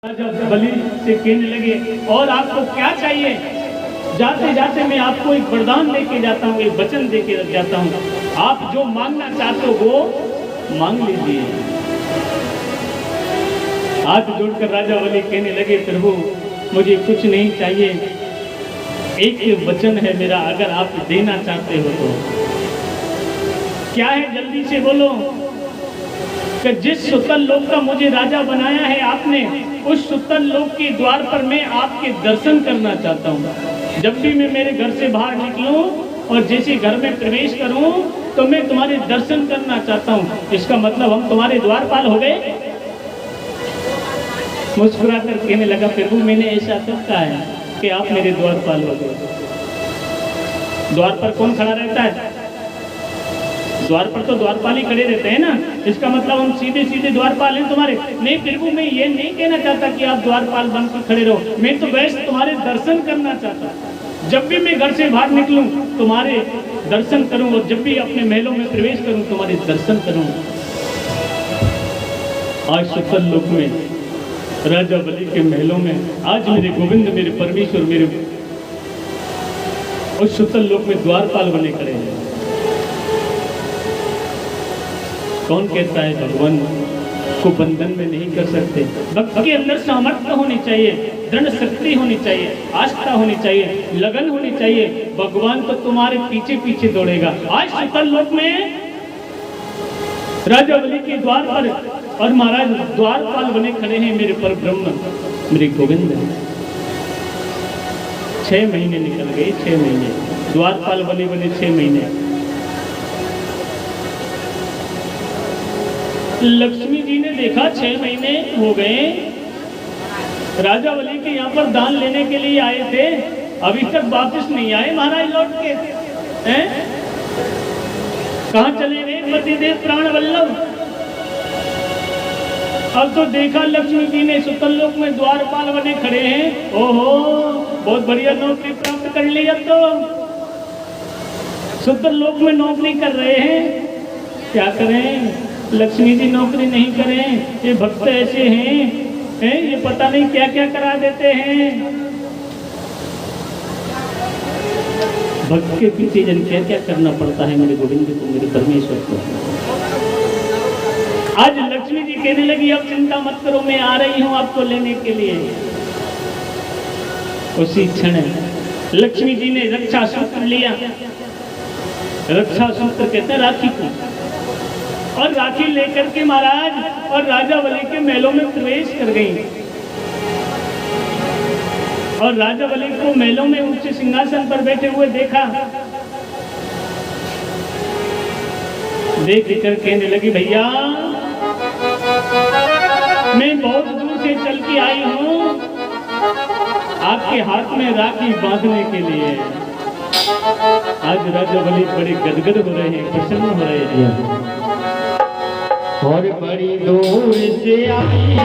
जब बलि से कहने लगे और आपको क्या चाहिए। जाते जाते मैं आपको एक वरदान देके जाता हूँ, एक वचन देके रख जाता हूँ, आप जो मांगना चाहते हो वो मांग लीजिए। हाथ जोड़कर राजा बलि कहने लगे, प्रभु मुझे कुछ नहीं चाहिए, एक वचन है मेरा, अगर आप देना चाहते हो तो क्या है, जल्दी से बोलो। कि जिस सुतल लोक का मुझे राजा बनाया है आपने, उस सुतल लोक के द्वार पर मैं आपके दर्शन करना चाहता हूँ। जब भी मैं मेरे घर से बाहर निकलूं और जैसे घर में प्रवेश करूं तो मैं तुम्हारे दर्शन करना चाहता हूँ। इसका मतलब हम तुम्हारे द्वारपाल हो गए। मुस्कुराकर कहने लगा, प्रभु मैंने ऐसा कब कहा है कि आप मेरे द्वारपाल हो गए। द्वार पर कौन खड़ा रहता है? द्वार पर तो द्वारपाल ही खड़े रहते हैं ना। इसका मतलब हम सीधे सीधे द्वारपाल हैं तुम्हारे? नहीं प्रभु, मैं ये नहीं कहना चाहता कि आप द्वारपाल बनकर खड़े रहो, मैं तो बस तुम्हारे दर्शन करना चाहता। जब भी मैं घर से बाहर निकलूं तुम्हारे दर्शन करूं, और जब भी अपने महलों में प्रवेश करूं तुम्हारे दर्शन करूं। आज सुतल लोक में, राजा बलि के महलों में, आज मेरे गोविंद, मेरे परमेश्वर, मेरे उस सुतल लोक में द्वारपाल बने खड़े हैं। कौन कहता है भगवान को बंधन में नहीं कर सकते? भक्त के अंदर सामर्थ्य होनी चाहिए, दृढ़ शक्ति होनी चाहिए, आस्था होनी चाहिए, लगन होनी चाहिए। भगवान तो तुम्हारे पीछे पीछे दौड़ेगा। आज सुतल लोक में राजा बलि के द्वार पर और महाराज द्वारपाल बने खड़े हैं मेरे पर ब्रह्म, मेरे गोविंद। 6 महीने निकल गए, 6 महीने द्वारपाल बने 6 महीने। लक्ष्मी जी ने देखा 6 महीने हो गए, राजा बलि के यहाँ पर दान लेने के लिए आए थे, अभी तक वापस नहीं आए महाराज लौट के। हैं? कहाँ चले गए पतिदेव प्राण वल्लभ? अब तो देखा लक्ष्मी जी ने सुतल लोक में द्वारपाल बने खड़े हैं। ओहो, बहुत बढ़िया नौकरी प्राप्त कर ली। अब तो सुतल लोक में नौकरी कर रहे हैं। क्या करें, लक्ष्मी जी नौकरी नहीं करें, ये भक्त ऐसे हैं, ये पता नहीं क्या क्या करा देते हैं। भक्त के पीछे जन क्या क्या करना पड़ता है मेरे गोविंद को, मेरे परमेश्वर को। आज लक्ष्मी जी कहने लगी, अब चिंता मत करो, मैं आ रही हूं आपको लेने के लिए। उसी क्षण लक्ष्मी जी ने रक्षा सूत्र लिया। रक्षा सूत्र कहते हैं राखी को, और राखी लेकर के महाराज और राजा बलि के महलों में प्रवेश कर गई। और राजा बलि को महलों में ऊंचे सिंहासन पर बैठे हुए देखा। देख कर कहने लगी, भैया मैं बहुत दूर से चल के आई हूँ आपके हाथ में राखी बांधने के लिए। आज राजा बलि बड़े गदगद हो रहे हैं, प्रसन्न हो रहे हैं। और बड़ी दूर से आई,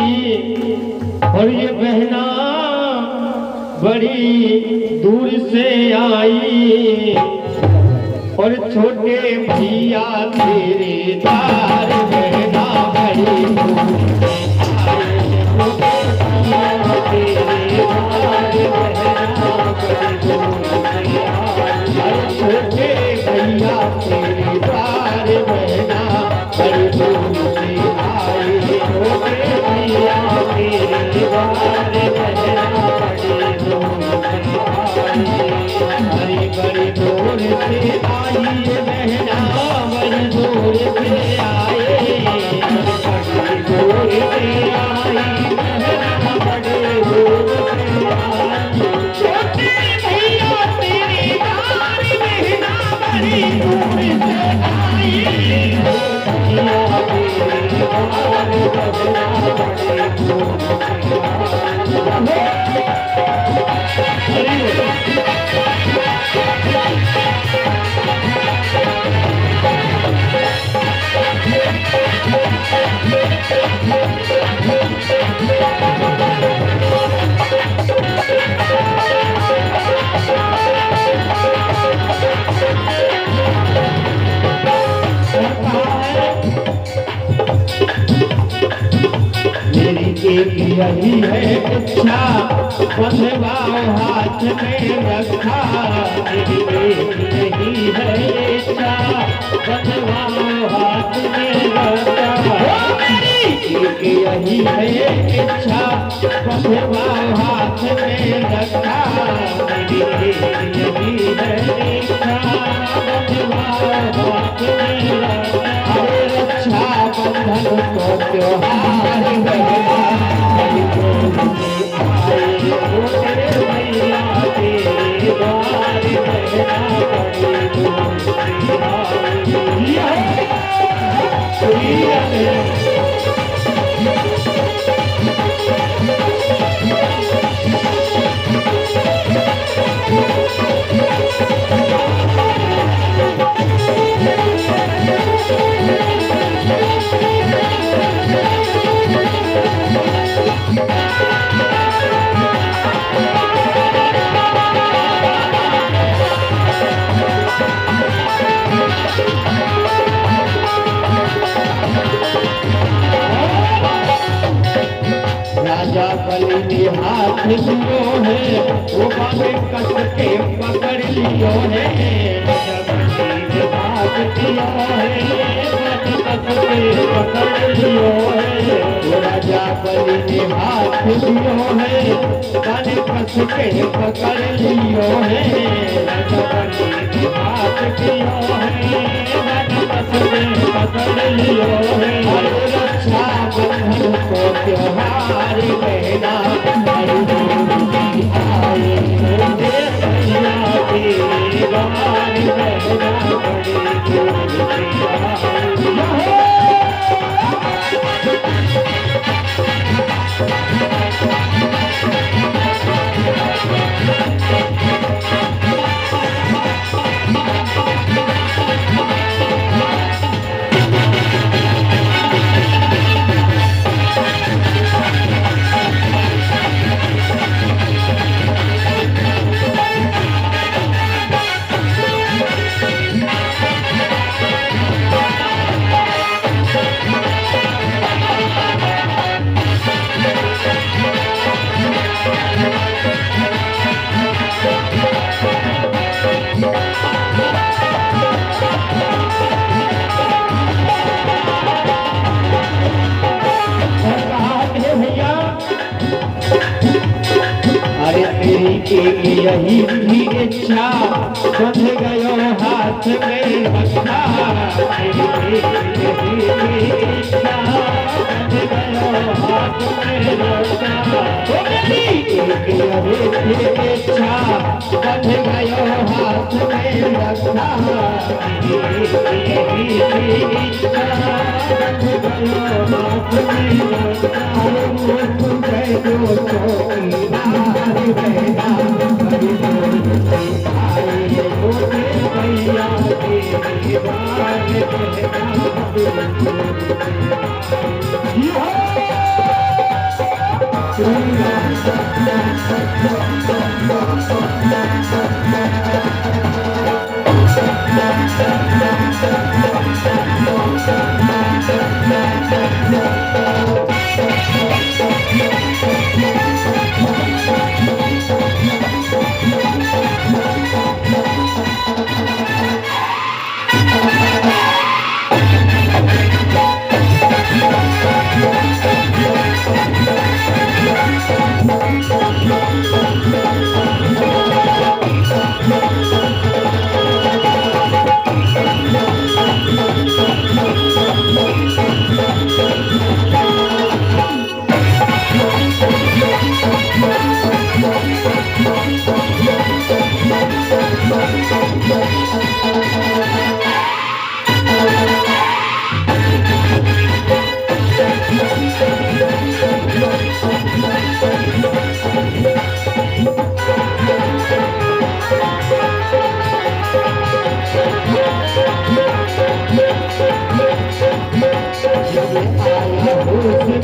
और ये बहना बड़ी दूर से आई, और छोटे भैया तेरे दार बहना बड़ी दूर से आई, छोटे भैया तेरे दार बहना बड़ी दूर से आई, छोटे भैया तेरे दार बहना बड़ी दूर से आई, बड़ी दूर से आई बहना, बड़ी दूर से आए, बड़ी दूर एक यही है इच्छा बंधवाओ हाथ में रखा, मेरी एक यही है इच्छा बंधवाओ हाथ में रखा, एक यही है इच्छा बंधवाओ हाथ में रखा, मेरी एक यही है इच्छा बंधवाओ हाथ में रखा। रक्षा बंधन को त्योहार बना, मैया तेरे द्वार राजा बलि ने हाथ लियो है, वो बाबे कस के पकड़ लियो है, राजा बलि ने हाथ लियो है, कस के पकड़ लियो है, वो राजा बलि ने हाथ लियो है, बाने कस के पकड़ लियो है, राजा बलि ने हाथ लियो है, बाने कस के पकड़ लियो है। रक्षा बंधन को त्योहार कहना, आए मैया तेरे द्वार कहना, एक यही थी इच्छा बंध गयो हाथ में रखा, एक यही थी इच्छा बंध गयो हाथ में रखा, एक यही थी इच्छा बंध गयो हाथ में रखा, एक यही थी इच्छा बंध गयो हाथ में रखा, जय जो चौकीदार रहना, मैया तेरे द्वार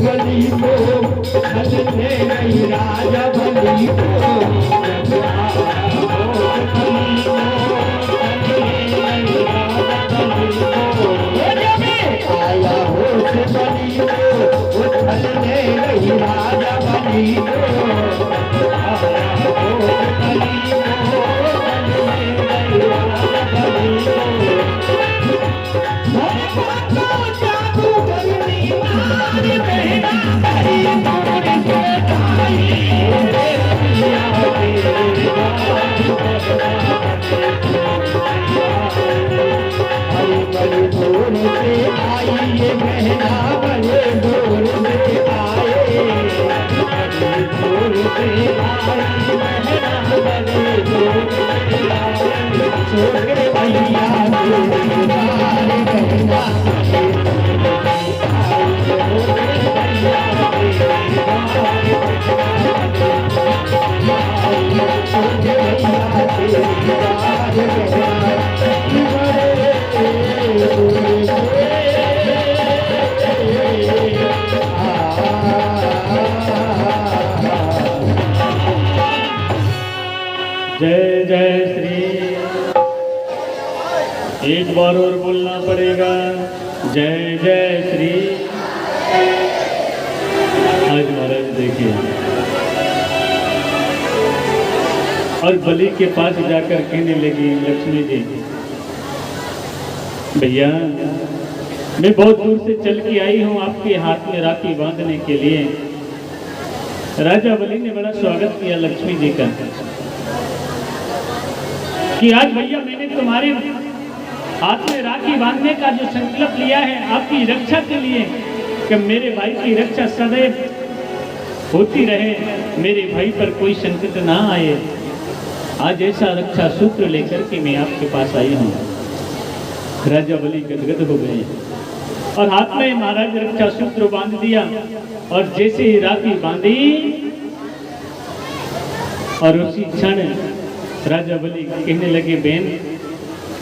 बलि को हलने नहीं राजा बलि को आया होश बलि को उछलने नहीं राजा दूर से आई मेहरा बड़े दूर से आई छोटे भैया के दीदार कहना छोटे भैया के दीदार छोटे भैया के दीदार जय जय श्री। एक बार और बोलना पड़ेगा, जय जय श्री। आज महाराज देखिए, और बलि के पास जाकर कहने लगी लक्ष्मी जी, भैया मैं बहुत दूर से चल के आई हूँ आपके हाथ में राखी बांधने के लिए। राजा बलि ने बड़ा स्वागत किया लक्ष्मी जी का कि आज भैया मैंने तुम्हारे हाथ में राखी बांधने का जो संकल्प लिया है आपकी रक्षा के लिए, कि मेरे भाई की रक्षा सदैव होती रहे, मेरे भाई पर कोई संकट ना आए। आज ऐसा रक्षा सूत्र लेकर के मैं आपके पास आई हूँ। राजा बलि गदगद हो गए और हाथ में महाराज रक्षा सूत्र बांध दिया, और जैसे ही राखी बांधी और उसी क्षण राजा बलि कहने लगे, बहन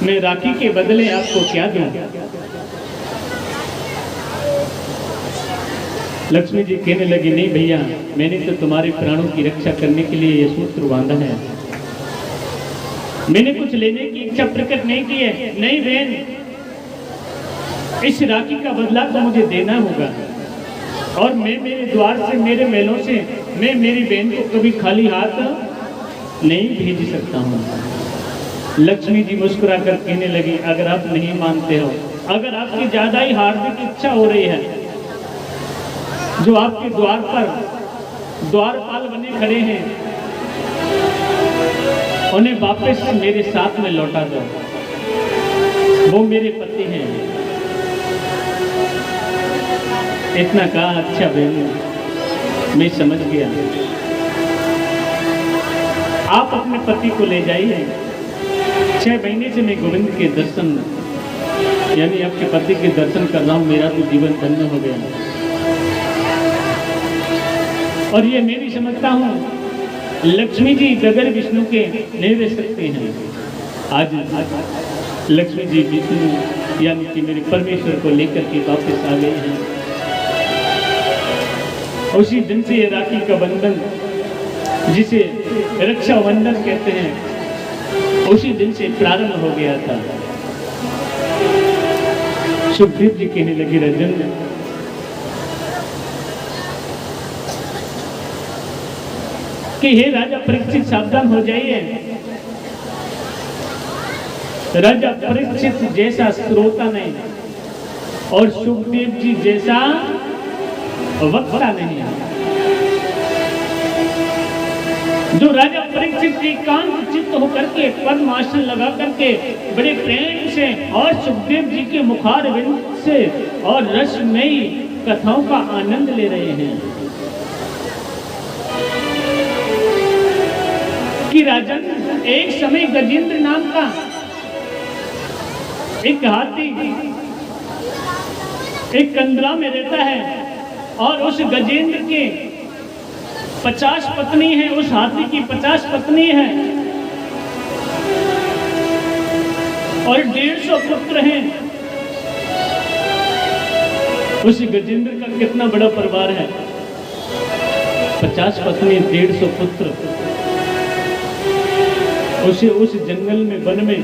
मैं राखी के बदले आपको क्या दूं? लक्ष्मी जी कहने लगी, नहीं भैया मैंने तो तुम्हारे प्राणों की रक्षा करने के लिए यह सूत्र बांधा है, मैंने कुछ लेने की इच्छा प्रकट नहीं की है। नहीं बहन, इस राखी का बदला तो मुझे देना होगा, और मैं मेरे द्वार से मेरे महलों से मैं मेरी बहन को कभी खाली हाथ नहीं भेज सकता हूँ। लक्ष्मी जी मुस्कुरा कर कहने लगी, अगर आप नहीं मानते हो, अगर आपकी ज्यादा ही हार्दिक इच्छा हो रही है, जो आपके द्वार पर द्वारपाल बने खड़े हैं उन्हें वापस मेरे साथ में लौटा दो, वो मेरे पति हैं। इतना कहा, अच्छा बहन मैं समझ गया, आप अपने पति को ले जाइए। 6 महीने से मैं गोविंद के दर्शन यानी आपके पति के दर्शन कर रहा हूं, मेरा तो जीवन धन्य हो गया। और ये मैं भी समझता हूँ लक्ष्मी जी बगैर विष्णु के नहीं रह सकते हैं। आज लक्ष्मी जी विष्णु यानी कि मेरे परमेश्वर को लेकर के वापस आ गए हैं। उसी दिन से ये राखी का बंधन, जिसे रक्षा बंधन कहते हैं, उसी दिन से प्रारंभ हो गया था। सुखदेव जी कहने लगे, राजन कि हे राजा परीक्षित सावधान हो जाइए। राजा परीक्षित जैसा श्रोता नहीं और सुखदेव जी जैसा वक्ता नहीं। जो राजा परीक्षित एकांत चित्त होकर के पद्मासन लगा करके बड़े प्रेम से और सुखदेव जी के मुखारविंद से और रसमयी कथाओं का आनंद ले रहे हैं कि राजन, एक समय गजेंद्र नाम का एक हाथी एक कंदरा में रहता है, और उस गजेंद्र के 50 पत्नी है, उस हाथी की 50 पत्नी है और 150 पुत्र हैं। उस गजेंद्र का कितना बड़ा परिवार है, 50 पत्नी 150 पुत्र। उसे उस जंगल में वन में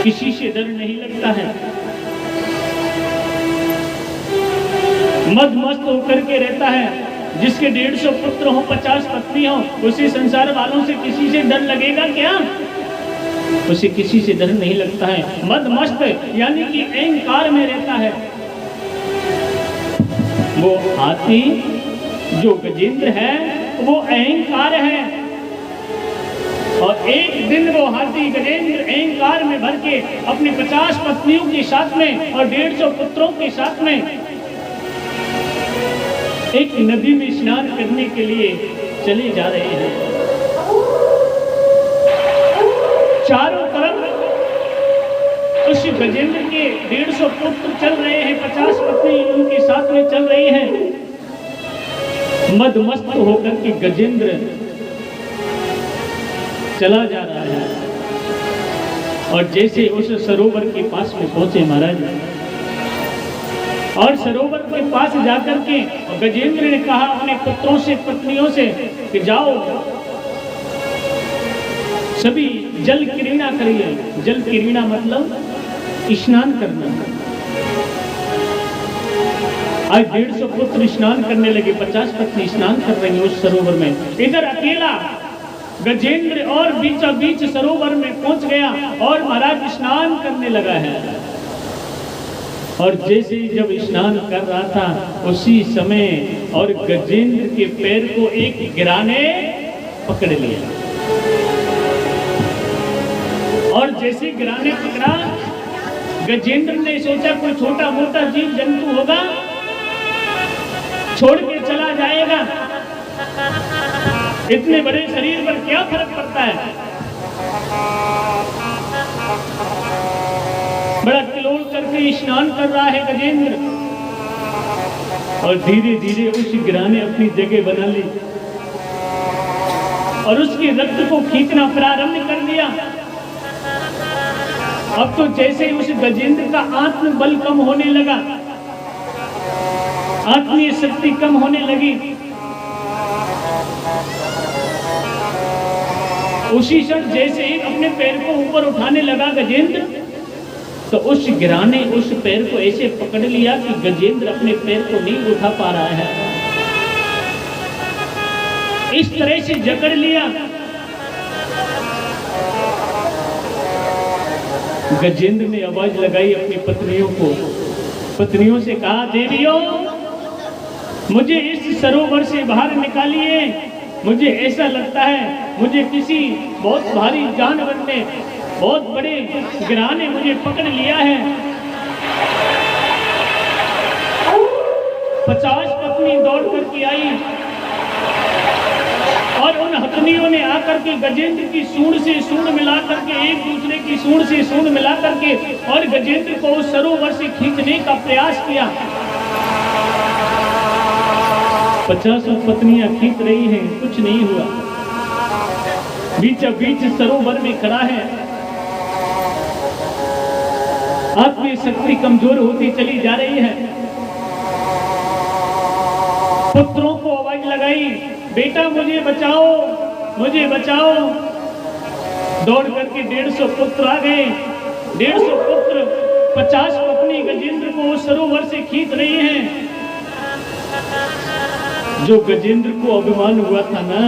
किसी से डर नहीं लगता है, मदमस्त होकर के रहता है। जिसके 150 पुत्र हो, 50 पत्नी हो, उसे संसार वालों से किसी से डर लगेगा क्या? उसे किसी से डर नहीं लगता है, मदमस्त यानी कि अहंकार में रहता है। वो हाथी जो गजेंद्र है वो अहंकार है, और एक दिन वो हाथी गजेंद्र अहंकार में भर के अपनी 50 पत्नियों के साथ में और 150 पुत्रों के साथ में एक नदी में स्नान करने के लिए चले जा रहे हैं। चारों तरफ उस गजेंद्र के 150 पुत्र चल रहे हैं, 50 पत्नी उनके साथ में चल रही हैं। मदमस्त होकर के गजेंद्र चला जा रहा है और जैसे उस सरोवर के पास में पहुंचे महाराज, और सरोवर के पास जाकर के गजेंद्र ने कहा अपने पुत्रों से पत्नियों से कि जाओ सभी जल क्रीड़ा करिए। जल क्रीड़ा मतलब स्नान करना। आज 150 पुत्र स्नान करने लगे, 50 पत्नी स्नान कर रही हैं उस सरोवर में। इधर अकेला गजेंद्र और बीचों बीच सरोवर में पहुंच गया और महाराज स्नान करने लगा है। और जैसे ही जब स्नान कर रहा था उसी समय और गजेंद्र के पैर को एक गिराने पकड़ लिया, और जैसे गिराने पकड़ा, गजेंद्र ने सोचा कोई छोटा मोटा जीव जंतु होगा, छोड़ के चला जाएगा, इतने बड़े शरीर पर क्या फर्क पड़ता है। बड़ा किलोल करके स्नान कर रहा है गजेंद्र, और धीरे धीरे उस गिराने अपनी जगह बना ली और उसके रक्त को खींचना प्रारंभ कर दिया। अब तो जैसे उस गजेंद्र का आत्मबल कम होने लगा, आत्मीय शक्ति कम होने लगी, उसी क्षण जैसे ही अपने पैर को ऊपर उठाने लगा गजेंद्र, तो उस गिराने उस पैर को ऐसे पकड़ लिया कि गजेंद्र अपने पैर को नहीं उठा पा रहा है। इस तरह से जकड़ लिया। गजेंद्र ने आवाज लगाई अपनी पत्नियों को, पत्नियों से कहा, देवियों मुझे इस सरोवर से बाहर निकालिए। मुझे ऐसा लगता है मुझे किसी बहुत भारी जानवर ने, बहुत बड़े गिराने मुझे पकड़ लिया है। 50 पत्नी दौड़ करके आई और उन हथनियों ने आकर के गजेंद्र की सूंड से सूंड मिला करके, एक दूसरे की सूंड से सूंड मिला करके और गजेंद्र को उस सरोवर से खींचने का प्रयास किया। 50 पत्नियां खींच रही हैं, कुछ नहीं हुआ। बीचों बीच सरोवर में खड़ा है, आत्मीय शक्ति कमजोर होती चली जा रही है। पुत्रों को आवाज लगाई, बेटा मुझे बचाओ, मुझे बचाओ। दौड़ करके 150 पुत्र आ गए। 150 पुत्र 50 पत्नी गजेंद्र को सरोवर से खींच रही हैं। जो गजेंद्र को अभिमान हुआ था ना,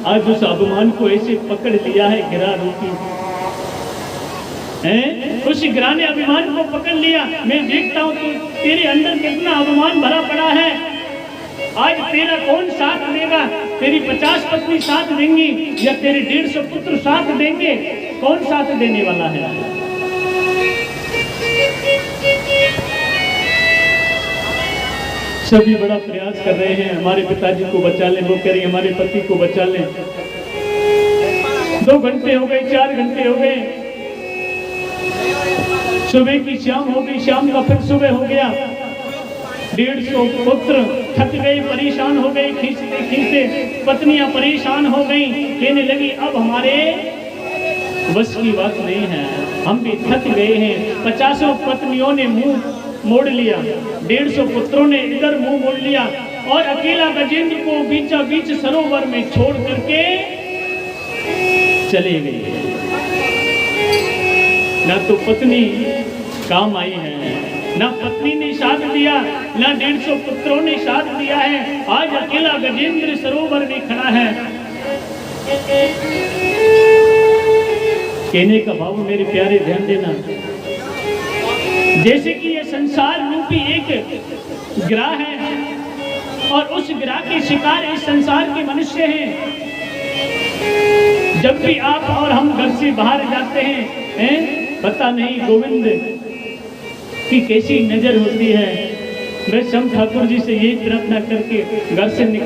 आज उस अभिमान को ऐसे पकड़ लिया है गिरा रूपी है। उस गिराने अभिमान को पकड़ लिया। मैं देखता हूं तो तेरे अंदर कितना अभिमान भरा पड़ा है। आज तेरा कौन साथ देगा? तेरी 50 पत्नी साथ देंगी या तेरे 150 पुत्र साथ देंगे? कौन साथ देने वाला है? सभी बड़ा प्रयास कर रहे हैं, हमारे पिताजी को बचा लें, वो कह रही हमारे पति को बचा लें। 2 घंटे हो गए, 4 घंटे हो गए, सुबह की शाम हो गई, शाम का फिर सुबह हो गया। 150 पुत्र थक गए, परेशान हो गए, खींचते खींचते पत्नियां परेशान हो गई, कहने लगी अब हमारे बस की बात नहीं है, हम भी थक गए हैं। 50 पत्नियों ने मुंह मोड़ लिया, 150 पुत्रों ने इधर मुंह मोड़ लिया और अकेला गजेंद्र को बीचा बीच सरोवर में छोड़ करके चले गए। ना तो पत्नी काम आई है, ना पत्नी ने साथ दिया, ना 150 पुत्रों ने साथ दिया है। आज अकेला गजेंद्र सरोवर में खड़ा है। कहने का भाव मेरे प्यारे ध्यान देना, जैसे कि ये संसार रूपी एक ग्रह है और उस ग्रह के शिकार इस संसार के मनुष्य हैं। जब भी आप और हम घर से बाहर जाते हैं, पता नहीं गोविंद की कैसी नजर होती है। मैं श्याम ठाकुर जी से यही प्रार्थना करके घर से